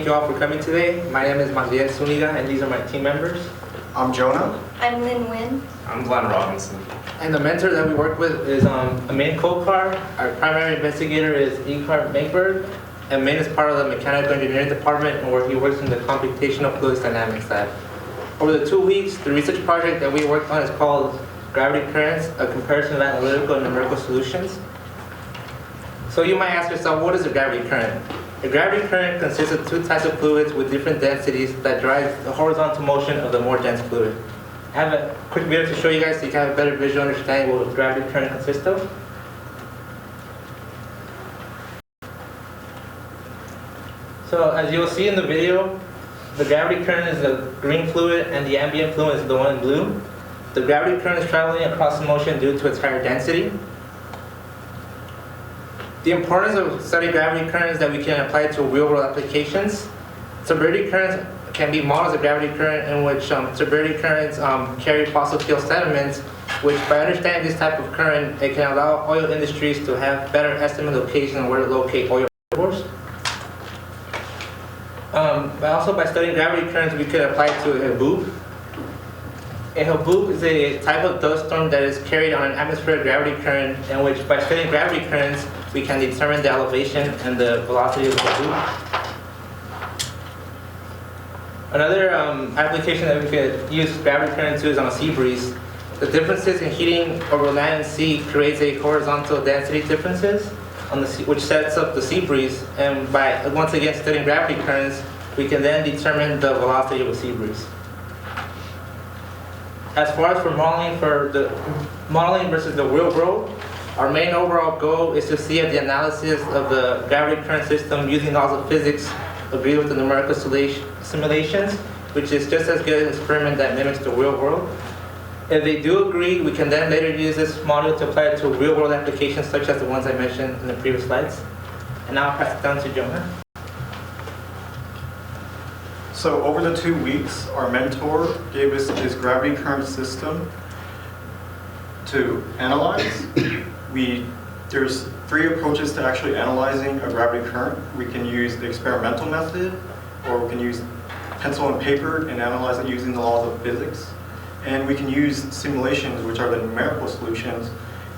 thank you all for coming today. My name is Magdiel Zuniga, and these are my team members. I'm Jonah. I'm Lynn Wynn. I'm Glenn Robinson. And the mentor that we work with is Amin Kokar. Our primary investigator is Ikar Makeberg. And Amin is part of the mechanical engineering department, where he works in the computational fluids dynamics lab. Over the 2 weeks, the research project that we worked on is called Gravity Currents, a comparison of analytical and numerical solutions. So you might ask yourself, what is a gravity current? A gravity current consists of two types of fluids with different densities that drive the horizontal motion of the more dense fluid. I have a quick video to show you guys so you can have a better visual understanding of what a gravity current consists of. So as you'll see in the video, the gravity current is the green fluid and the ambient fluid is the one in blue. The gravity current is traveling across the motion due to its higher density. The importance of studying gravity currents that we can apply to real-world applications. Turbidity currents can be models of gravity current in which turbidity currents carry fossil fuel sediments, which by understanding this type of current, it can allow oil industries to have better estimate location on where to locate oil reservoirs. But also by studying gravity currents, we could apply it to a haboob. A haboob is a type of dust storm that is carried on an atmospheric gravity current, in which by studying gravity currents, we can determine the elevation and the velocity of the haboob. Another application that we could use gravity current to is on a sea breeze. The differences in heating over land and sea creates a horizontal density differences on the sea, which sets up the sea breeze. And by once again studying gravity currents, we can then determine the velocity of a sea breeze. As far as for modeling versus the real world, our main overall goal is to see if the analysis of the gravity current system using laws of physics agree with the numerical simulations, which is just as good an experiment that mimics the real world. If they do agree, we can then later use this model to apply it to real world applications such as the ones I mentioned in the previous slides. And now I'll pass it down to Jonah. So over the 2 weeks, our mentor gave us his gravity current system to analyze. There's 3 approaches to actually analyzing a gravity current. We can use the experimental method, or we can use pencil and paper and analyze it using the laws of physics. And we can use simulations, which are the numerical solutions,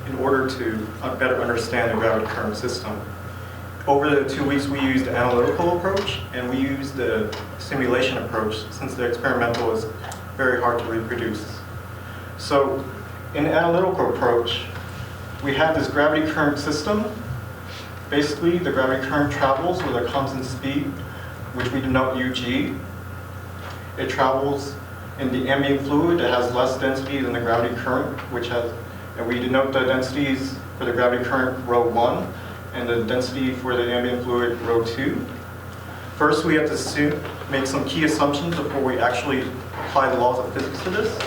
in order to better understand the gravity current system. Over the 2 weeks, we used the analytical approach, and we used the simulation approach, since the experimental is very hard to reproduce. So in the analytical approach, we have this gravity current system. Basically, the gravity current travels with a constant speed, which we denote UG. It travels in the ambient fluid that has less density than the gravity current, and we denote the densities for the gravity current ρ1 and the density for the ambient fluid ρ2. First, we have to make some key assumptions before we actually apply the laws of physics to this.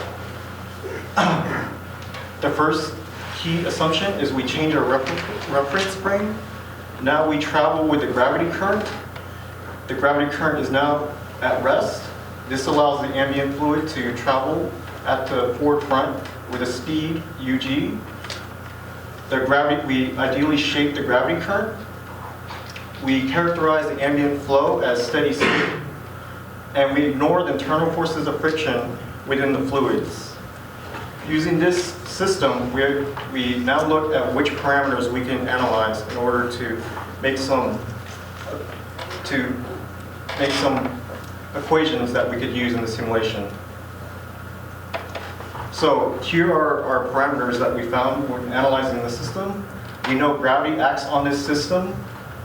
The first key assumption is we change our reference frame. Now we travel with the gravity current. The gravity current is now at rest. This allows the ambient fluid to travel at the forward front with a speed UG. We ideally shape the gravity current. We characterize the ambient flow as steady state, and we ignore the internal forces of friction within the fluids. Using this system, we now look at which parameters we can analyze in order to make some equations that we could use in the simulation. So here are our parameters that we found when analyzing the system. We know gravity acts on this system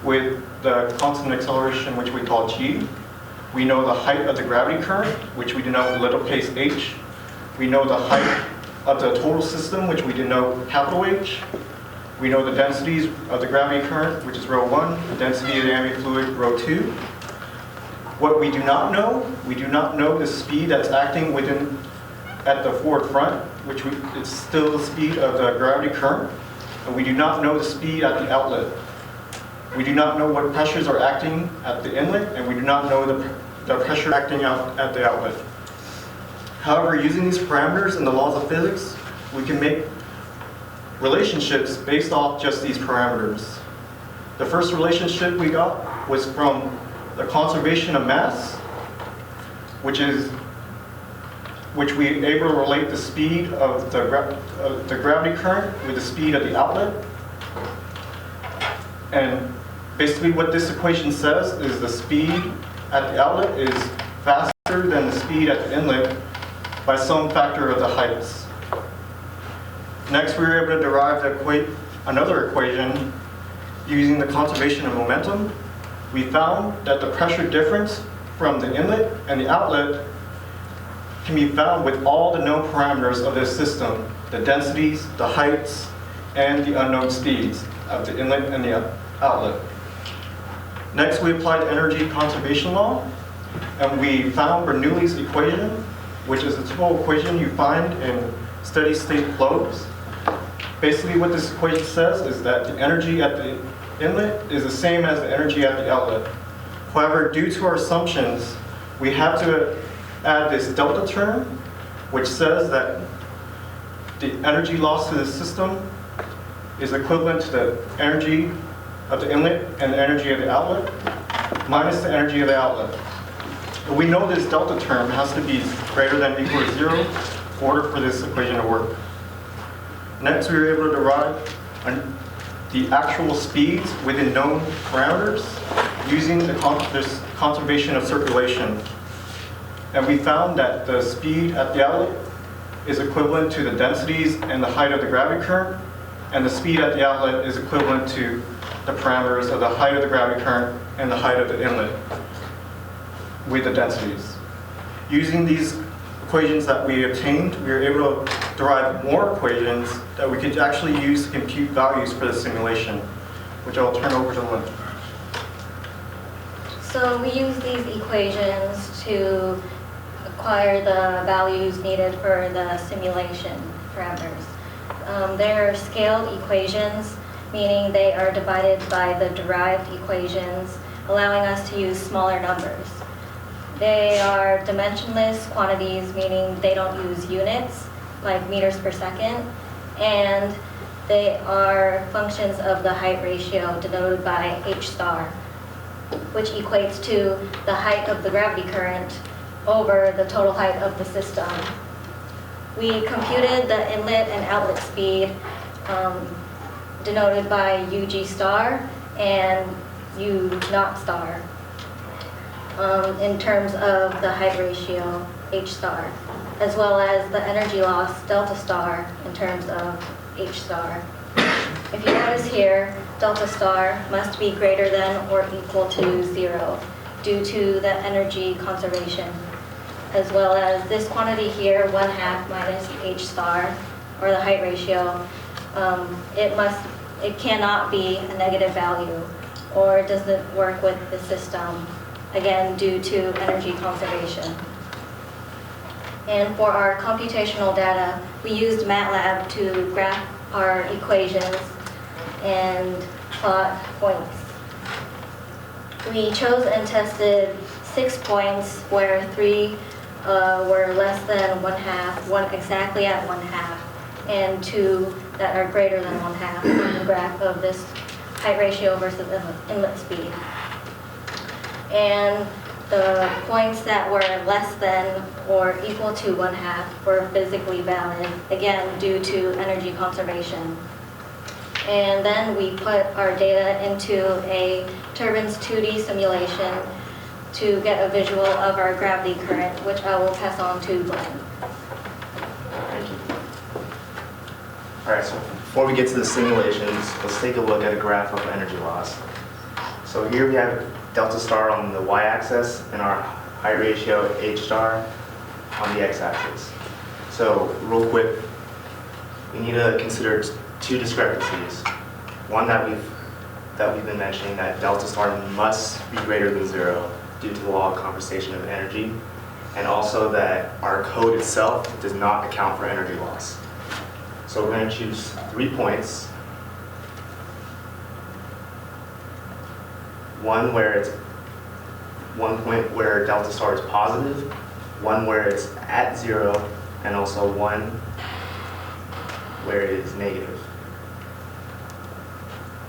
with the constant acceleration, which we call g. We know the height of the gravity current, which we denote lowercase h. We know the height of the total system, which we denote capital H. We know the densities of the gravity current, which is ρ1, the density of the ambient fluid, ρ2. What we do not know the speed that's acting at the forward front, which is still the speed of the gravity current. And we do not know the speed at the outlet. We do not know what pressures are acting at the inlet, and we do not know the pressure acting out at the outlet. However, using these parameters and the laws of physics, we can make relationships based off just these parameters. The first relationship we got was from the conservation of mass, which we able to relate the speed of the gravity current with the speed of the outlet. And basically what this equation says is the speed at the outlet is faster than the speed at the inlet by some factor of the heights. Next, we were able to derive another equation using the conservation of momentum. We found that the pressure difference from the inlet and the outlet can be found with all the known parameters of this system, the densities, the heights, and the unknown speeds of the inlet and the outlet. Next, we applied energy conservation law, and we found Bernoulli's equation, which is a typical equation you find in steady state flows. Basically what this equation says is that the energy at the inlet is the same as the energy at the outlet. However, due to our assumptions, we have to add this delta term, which says that the energy loss to the system is equivalent to the energy of the inlet and the energy of the outlet minus the energy of the outlet. But we know this delta term has to be greater than or equal to 0 in order for this equation to work. Next, we were able to derive the actual speeds within known parameters using the conservation of circulation. And we found that the speed at the outlet is equivalent to the densities and the height of the gravity current, and the speed at the outlet is equivalent to the parameters of the height of the gravity current and the height of the inlet with the densities. Using these equations that we obtained, we were able to derive more equations that we could actually use to compute values for the simulation, which I'll turn over to Lynn. So we use these equations to acquire the values needed for the simulation parameters. They're scaled equations, meaning they are divided by the derived equations, allowing us to use smaller numbers. They are dimensionless quantities, meaning they don't use units, like meters per second, and they are functions of the height ratio denoted by h star, which equates to the height of the gravity current over the total height of the system. We computed the inlet and outlet speed denoted by UG star and U naught star in terms of the height ratio h star, as well as the energy loss delta star in terms of h star. If you notice here, delta star must be greater than or equal to 0 due to the energy conservation, as well as this quantity here, 1/2 minus h star, or the height ratio. It cannot be a negative value, or it doesn't work with the system, again, due to energy conservation. And for our computational data, we used MATLAB to graph our equations and plot points. We chose and tested 6 points where 3 were less than 1/2, 1 exactly at 1/2, and 2 that are greater than 1/2 on the graph of this height ratio versus inlet speed. And the points that were less than or equal to 1/2 were physically valid, again, due to energy conservation. And then we put our data into a turbines 2D simulation to get a visual of our gravity current, which I will pass on to Glenn. Thank you. All right, so before we get to the simulations, let's take a look at a graph of energy loss. So here we have delta star on the y-axis and our height ratio h star on the x-axis. So real quick, we need to consider 2 discrepancies. One that we've been mentioning, that delta star must be greater than 0 due to the law of conservation of energy, and also that our code itself does not account for energy loss. So we're going to choose 3 points. One where it's 1 point where delta star is positive, 1 where it's at 0, and also 1 where it is negative.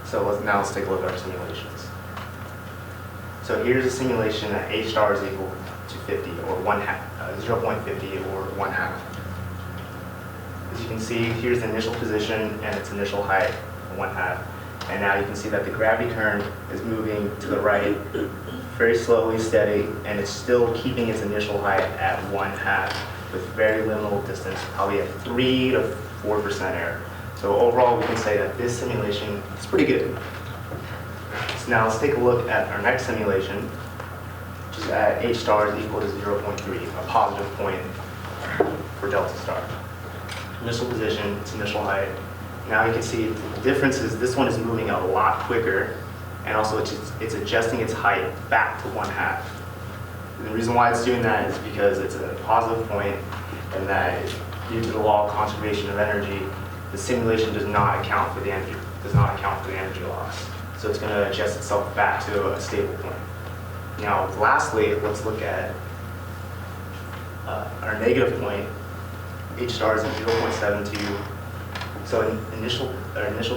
So now let's take a look at our simulations. So here's a simulation at H star is equal to 50 or 0.50 or 1/2. As you can see, here's the initial position and its initial height, 1/2. And now you can see that the gravity current is moving to the right, very slowly, steady, and it's still keeping its initial height at 1/2 with very little distance, probably a 3 to 4% error. So overall, we can say that this simulation is pretty good. So now let's take a look at our next simulation, which is at H star is equal to 0.3, a positive point for delta star. Initial position, its initial height. Now you can see the difference is this one is moving a lot quicker, and also it's adjusting its height back to 1/2. And the reason why it's doing that is because it's a positive point, and that due to the law of conservation of energy, the simulation does not account for the energy loss. So it's going to adjust itself back to a stable point. Now, lastly, let's look at our negative point. H star is at 0.72. So initial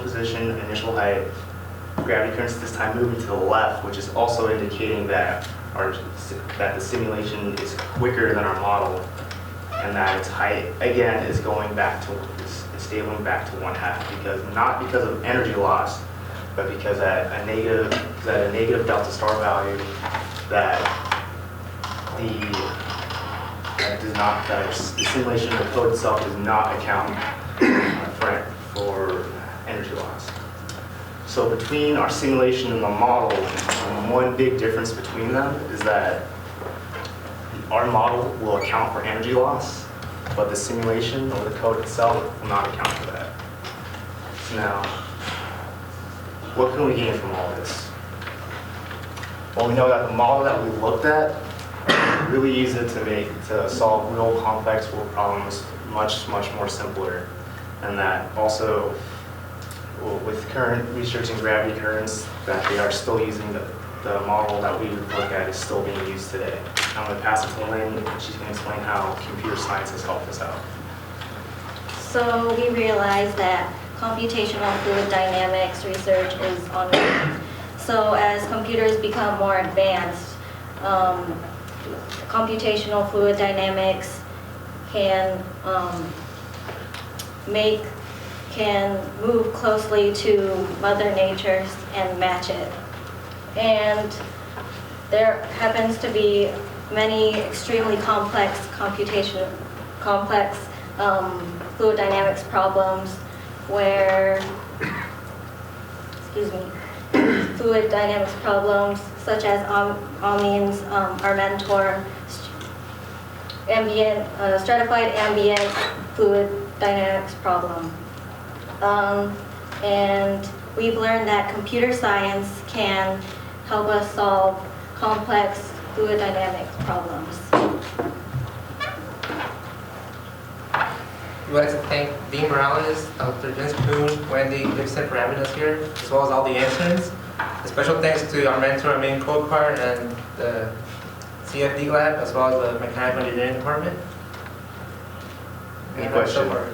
position, initial height, gravity currents this time moving to the left, which is also indicating that the simulation is quicker than our model, and that its height again is going back to is stabling back to 1/2 not because of energy loss, but because at a negative delta star value that the simulation, the code itself does not account for energy loss. So between our simulation and the model, one big difference between them is that our model will account for energy loss, but the simulation or the code itself will not account for that. So now, what can we gain from all this? Well, we know that the model that we looked at really easy to solve real complex world problems much more simpler, and that also with current research in gravity currents that they are still using the model that we look at is still being used today. I'm going to pass it to Lynn, and she's going to explain how computer science has helped us out. So we realized that computational fluid dynamics research is ongoing. So as computers become more advanced, computational fluid dynamics can move closely to Mother Nature and match it. And there happens to be many extremely complex fluid dynamics problems where, fluid dynamics problems such as amines, our mentor, stratified ambient fluid dynamics problem. And we've learned that computer science can help us solve complex fluid dynamics problems. We'd like to thank Dean Morales, Dr. Vince Kuhn, Wendy Gibson for having us here, as well as all the interns. A special thanks to our mentor, our main code part, and the CFD lab, as well as the mechanical engineering department. Any And so questions? far.